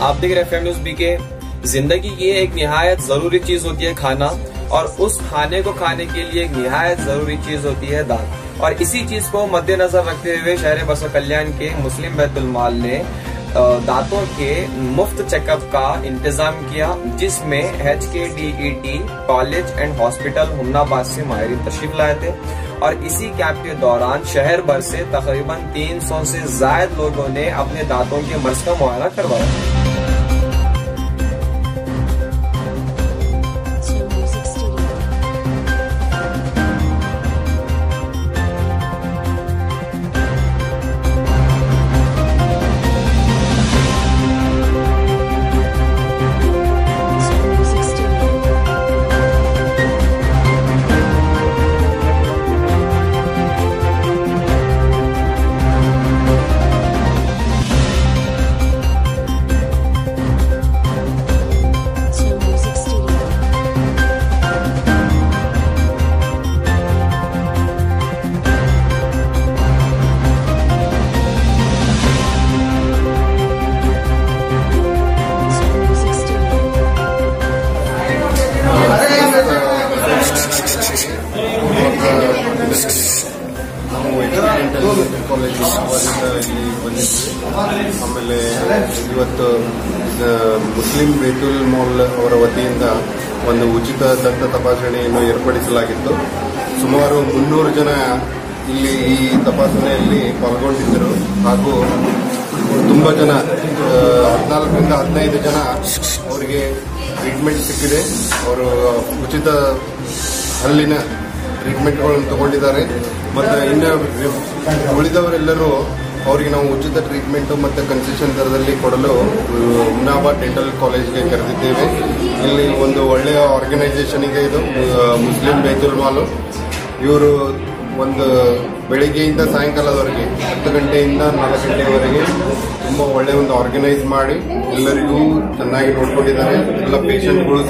आप देख रहे हैं FM न्यूज़ BK। जिंदगी की एक निहायत जरूरी चीज होती है खाना, और उस खाने को खाने के लिए एक निहायत जरूरी चीज होती है दाल। और इसी चीज को मद्देनजर रखते हुए शहर बसव कल्याण के मुस्लिम बैतुल माल ने दांतों के मुफ्त चेकअप का इंतजाम किया, जिसमें HKDET college and hospital Humnabad से माहिरीन तशरीफ लाए थे। और इसी कैंप के दौरान शहर भर से तकरीबन 300 से ज्यादा लोगों ने अपने दांतों के मर्ज का मुआयना करवाया। ಆಮೇಲೆ ಇವತ್ತು ಮುಸ್ಲಿಂ ಬೇತುಲ್ ಮಾಲ್ ಅವರ ವತಿಯಿಂದ ಒಂದು ಉಚಿತ ದಂತ ತಪಾಸಣೆಯನ್ನು ಏರ್ಪಡಿಸಲಾಗಿತ್ತು. ಸುಮಾರು 300 ಜನ ಇಲ್ಲಿ ಈ ತಪಾಸಣೆಯಲ್ಲಿ ಪಾಲ್ಗೊಂಡಿದ್ದರು ಹಾಗೂ ತುಂಬಾ ಜನ 14ರಿಂದ 15 ಜನ ಅವರಿಗೆ ಟ್ರೀಟ್ಮೆಂಟ್ ಸಿಕ್ಕಿದೆ. ಅವರು ಉಚಿತ ಹಲ್ಲಿನ ಟ್ರೀಟ್ಮೆಂಟ್ಗಳನ್ನು ತಗೊಂಡಿದ್ದಾರೆ. ಮತ್ತು ಇನ್ನು ಉಳಿದವರೆಲ್ಲರೂ ಅವರಿಗೆ ನಾವು ಉಚಿತ ಟ್ರೀಟ್ಮೆಂಟ್ ಮತ್ತು ಕನ್ಸೆಷನ್ ದರದಲ್ಲಿ ಕೊಡಲು ಹುಮ್ನಾಬಾದ್ ಡೆಂಟಲ್ ಕಾಲೇಜ್ಗೆ ಕರೆದಿದ್ದೇವೆ. ಇಲ್ಲಿ ಒಂದು ಒಳ್ಳೆಯ ಆರ್ಗನೈಸೇಷನ್ ಇದೆ ಇದು ಮುಸ್ಲಿಂ ಬೇತುಲ್ ಮಾಲ್. ಇವರು ಒಂದು ಬೆಳಿಗ್ಗೆಯಿಂದ ಸಾಯಂಕಾಲದವರೆಗೆ 10 ಗಂಟೆಯಿಂದ 4 ಗಂಟೆವರೆಗೆ ತುಂಬ ಒಳ್ಳೆಯ ಒಂದು ಆರ್ಗನೈಸ್ ಮಾಡಿ ಎಲ್ಲರಿಗೂ ಚೆನ್ನಾಗಿ ನೋಡ್ಕೊಂಡಿದ್ದಾರೆ. ಎಲ್ಲ ಪೇಷಂಟ್ಗಳು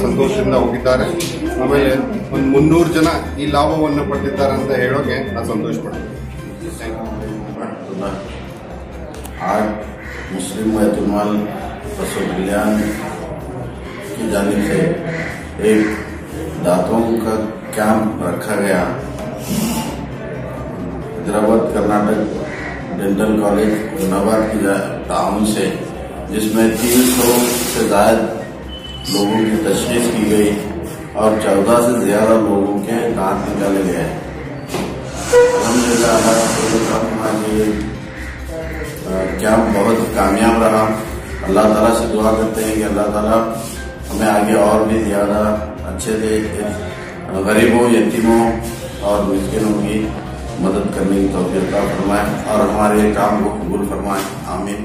ಸಂತೋಷದಿಂದ ಹೋಗಿದ್ದಾರೆ. ಆಮೇಲೆ ಒಂದು 300 ಜನ ಈ ಲಾಭವನ್ನು ಪಡೆದಿದ್ದಾರೆ ಅಂತ ಹೇಳೋಕೆ ನಾನು ಸಂತೋಷ ಪಡ್ತೀನಿ. आज मुस्लिम बैतुल माल बसव कल्याण की जानिब से एक दांतों का कैंप रखा गया। हैदराबाद कर्नाटक डेंटल कॉलेज हुमनाबाद की टाउन से, जिसमें 300 से ज्यादा लोगों की तशखीस की गई और 14 से ज्यादा लोगों के दांत निकाले गए। अल्हम्दुलिल्लाह कैंप बहुत कामयाब रहा। अल्लाह ताला से दुआ करते हैं कि अल्लाह ताला हमें आगे और भी ज्यादा अच्छे से गरीबों, यतीमों और मिस्किनों की मदद करने की तौफीक अता फरमाए और हमारे काम को कबूल फरमाए। आमीन।